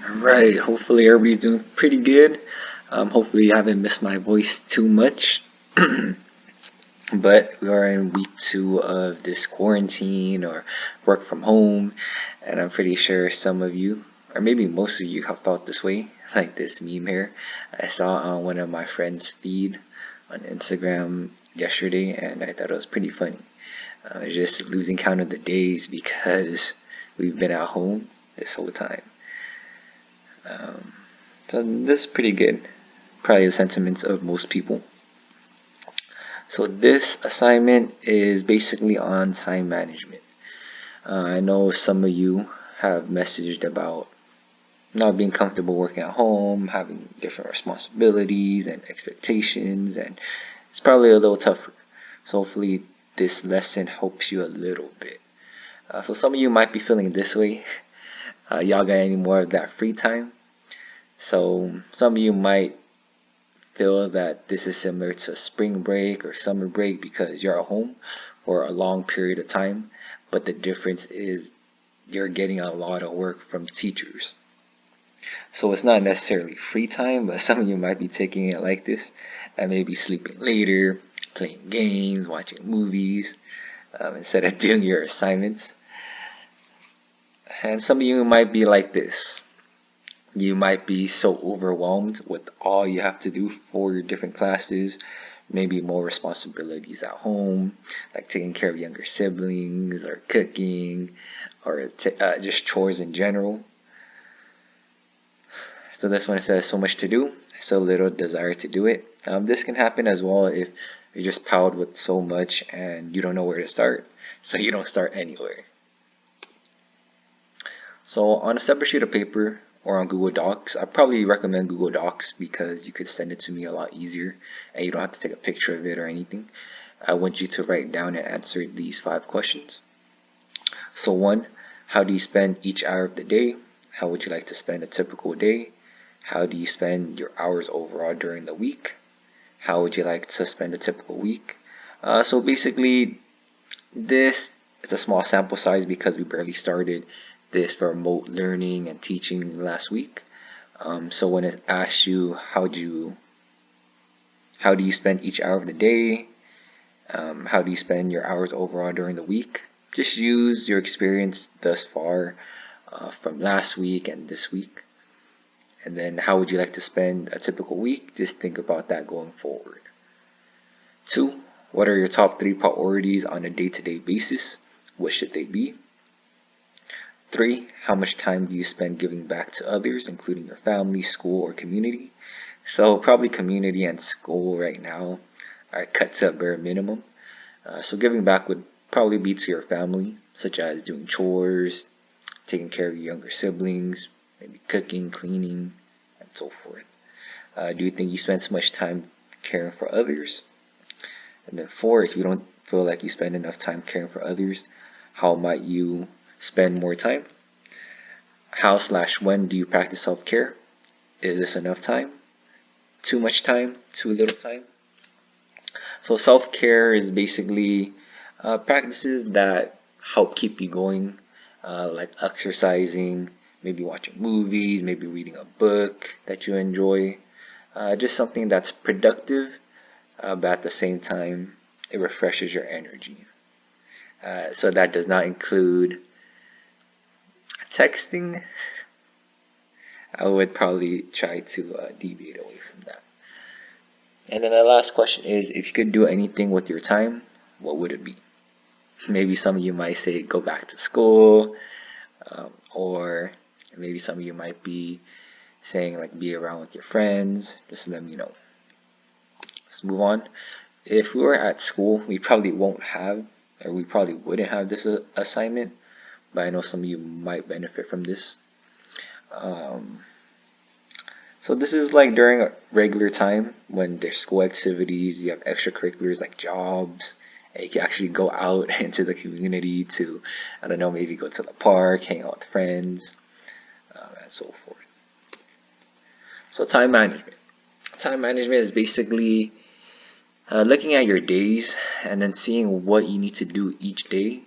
Alright, hopefully everybody's doing pretty good. Hopefully you haven't missed my voice too much. But we are in week 2 of this quarantine or work from home, and I'm pretty sure some of you, or maybe most of you, have felt this way, like this meme here. I saw on one of my friends' feed on Instagram yesterday, and I thought it was pretty funny. Just losing count of the days because we've been at home this whole time. Um, so this is pretty good. Probably the sentiments of most people. So this assignment is basically on time management. I know some of you have messaged about not being comfortable working at home, having different responsibilities and expectations, and it's probably a little tougher. So hopefully this lesson helps you a little bit. So some of you might be feeling this way. Y'all got any more of that free time? So some of you might feel that this is similar to spring break or summer break because you're at home for a long period of time, but the difference is you're getting a lot of work from teachers. So it's not necessarily free time, but some of you might be taking it like this and maybe sleeping later, playing games, watching movies, instead of doing your assignments. And some of you might be like this. You might be so overwhelmed with all you have to do for your different classes, maybe more responsibilities at home, like taking care of younger siblings or cooking or just chores in general. So this one says so much to do, so little desire to do it. This can happen as well if you're just piled with so much and you don't know where to start, so you don't start anywhere. So on a separate sheet of paper or on Google Docs, I probably recommend Google Docs because you could send it to me a lot easier and you don't have to take a picture of it or anything. I want you to write down and answer these 5 questions. So 1, how do you spend each hour of the day? How would you like to spend a typical day? How do you spend your hours overall during the week? How would you like to spend a typical week? So basically, this is a small sample size because we barely started this remote learning and teaching last week. So when it asks you how do you spend each hour of the day, how do you spend your hours overall during the week, just use your experience thus far from last week and this week. And then how would you like to spend a typical week? Just think about that going forward. 2, what are your top 3 priorities on a day-to-day basis? What should they be? 3, how much time do you spend giving back to others, including your family, school, or community? So probably community and school right now are cut to a bare minimum. So giving back would probably be to your family, such as doing chores, taking care of your younger siblings, maybe cooking, cleaning, and so forth. Do you think you spend so much time caring for others? And then 4, if you don't feel like you spend enough time caring for others, how might you spend more time? How/when do you practice self-care? Is this enough time? Too much time? Too little time? So self-care is basically practices that help keep you going, like exercising, maybe watching movies, maybe reading a book that you enjoy. Just something that's productive, but at the same time, it refreshes your energy. So that does not include texting. I would probably try to deviate away from that. And then the last question is, if you could do anything with your time, what would it be? Maybe some of you might say go back to school, or maybe some of you might be saying like be around with your friends. Just let me know. Let's move on. If we were at school, we probably won't have, or we probably wouldn't have this assignment, but I know some of you might benefit from this. Um, so this is like during a regular time when there's school activities, you have extracurriculars like jobs, and you can actually go out into the community to, I don't know, maybe go to the park, hang out with friends, and so forth. So time management. Time management is basically looking at your days and then seeing what you need to do each day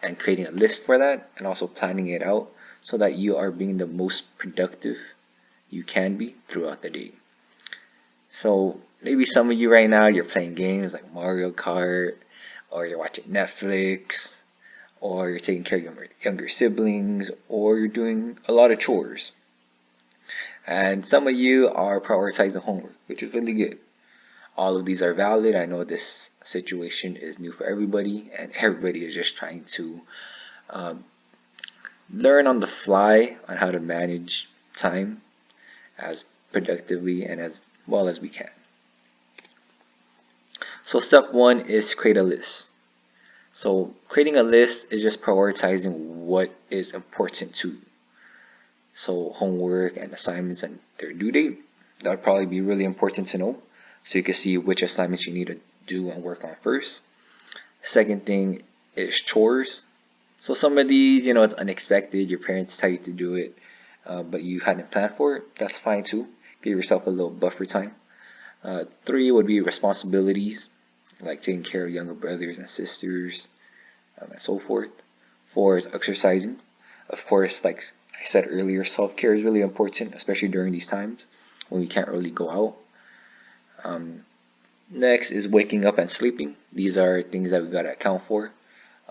and creating a list for that and also planning it out so that you are being the most productive you can be throughout the day. So maybe some of you right now, you're playing games like Mario Kart, or you're watching Netflix, or you're taking care of your younger siblings, or you're doing a lot of chores. And some of you are prioritizing homework, which is really good. All of these are valid. I know this situation is new for everybody, and everybody is just trying to um, learn on the fly on how to manage time as productively and as well as we can. So step one is create a list. So creating a list is just prioritizing what is important to you. So homework and assignments and their due date, that would probably be really important to know. So you can see which assignments you need to do and work on first. Second thing is chores. So some of these, it's unexpected. Your parents tell you to do it, but you hadn't planned for it. That's fine too. Give yourself a little buffer time. Three would be responsibilities, like taking care of younger brothers and sisters, and so forth. Four is exercising. Of course, like I said earlier, self-care is really important, especially during these times when we can't really go out. Next is waking up and sleeping. These are things that we gotta account for,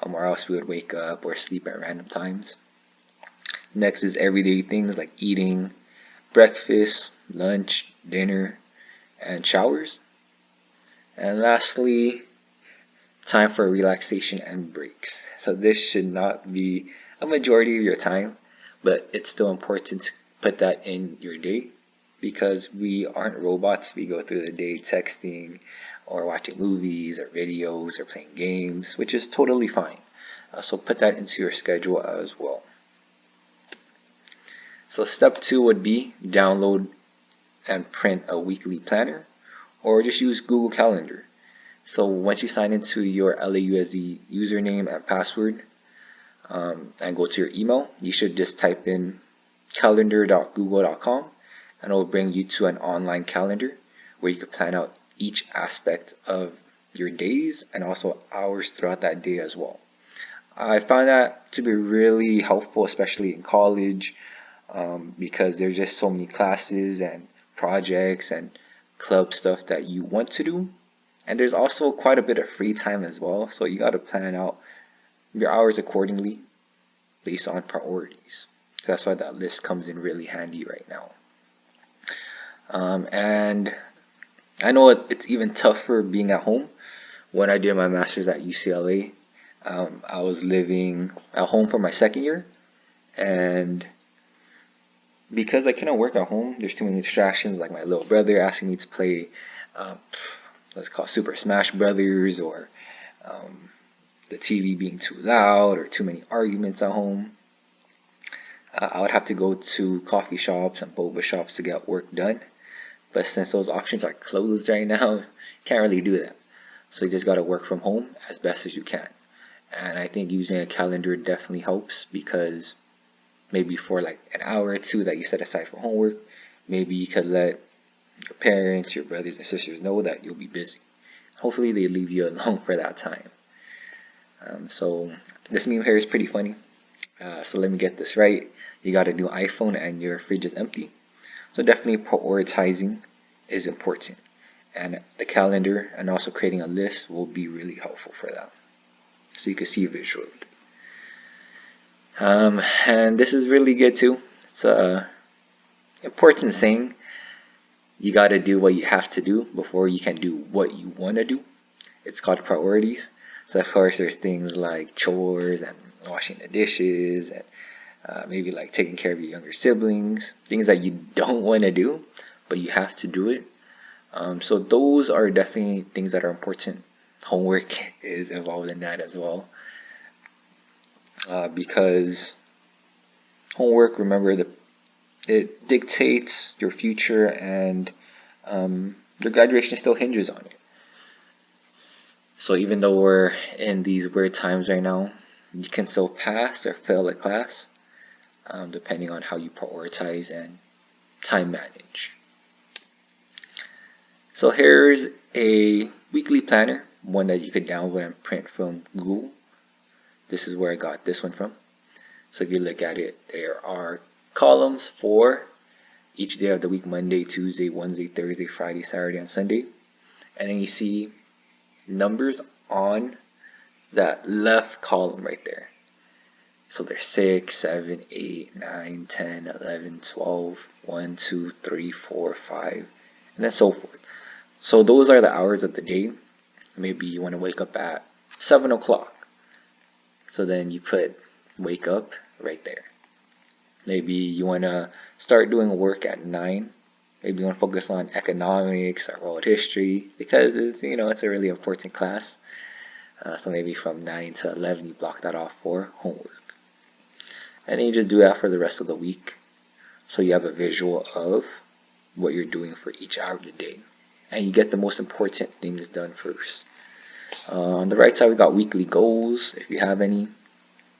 or else we would wake up or sleep at random times. Next is everyday things like eating, breakfast, lunch, dinner, and showers. And lastly, time for relaxation and breaks. So this should not be a majority of your time, but it's still important to put that in your day because we aren't robots. We go through the day texting or watching movies or videos or playing games, which is totally fine. So put that into your schedule as well. So step two would be download and print a weekly planner, or just use Google Calendar. So once you sign into your LAUSD username and password and go to your email, you should just type in calendar.google.com and it will bring you to an online calendar where you can plan out each aspect of your days and also hours throughout that day as well. I found that to be really helpful, especially in college, because there's just so many classes and projects and club stuff that you want to do. And there's also quite a bit of free time as well, so you got to plan out your hours accordingly based on priorities. So that's why that list comes in really handy right now. And I know it's even tougher being at home. When I did my master's at UCLA, I was living at home for my second year, and because I couldn't work at home, there's too many distractions, like my little brother asking me to play, let's call Super Smash Brothers, or the TV being too loud, or too many arguments at home. I would have to go to coffee shops and boba shops to get work done. But since those options are closed right now, can't really do that. So you just got to work from home as best as you can. And I think using a calendar definitely helps, because maybe for like an hour or two that you set aside for homework, maybe you could let your parents, your brothers and sisters know that you'll be busy. Hopefully they leave you alone for that time. So this meme here is pretty funny. So let me get this right. You got a new iPhone and your fridge is empty. So definitely prioritizing is important. And the calendar and also creating a list will be really helpful for that. So you can see visually. And this is really good too. It's a important saying. You got to do what you have to do before you can do what you want to do. It's called priorities. So of course there's things like chores and washing the dishes and maybe like taking care of your younger siblings, things that you don't want to do, but you have to do it. So those are definitely things that are important. Homework is involved in that as well. Because homework, remember, it dictates your future, and your graduation still hinges on it. So even though we're in these weird times right now, you can still pass or fail a class, depending on how you prioritize and time manage. So here's a weekly planner, one that you could download and print from Google. This is where I got this one from. So if you look at it, there are columns for each day of the week: Monday, Tuesday, Wednesday, Thursday, Friday, Saturday, and Sunday. And then you see numbers on that left column right there. So there's 6, 7, 8, 9, 10, 11, 12, 1, 2, 3, 4, 5, and then so forth. So those are the hours of the day. Maybe you want to wake up at 7 o'clock. So then you put wake up right there. Maybe you want to start doing work at 9. Maybe you want to focus on economics or world history because it's a really important class. So maybe from 9 to 11 you block that off for homework. And then you just do that for the rest of the week. So you have a visual of what you're doing for each hour of the day. And you get the most important things done first. On the right side, we got weekly goals, if you have any.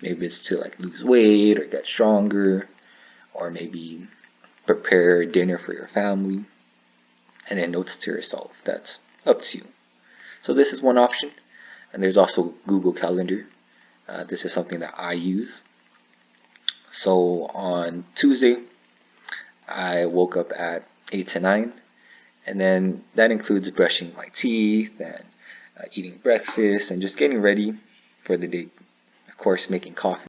Maybe it's to lose weight or get stronger, or maybe prepare dinner for your family. And then notes to yourself. That's up to you. So this is one option. And there's also Google Calendar. This is something that I use. So on Tuesday, I woke up at 8 to 9, and then that includes brushing my teeth and eating breakfast and just getting ready for the day. Of course, making coffee.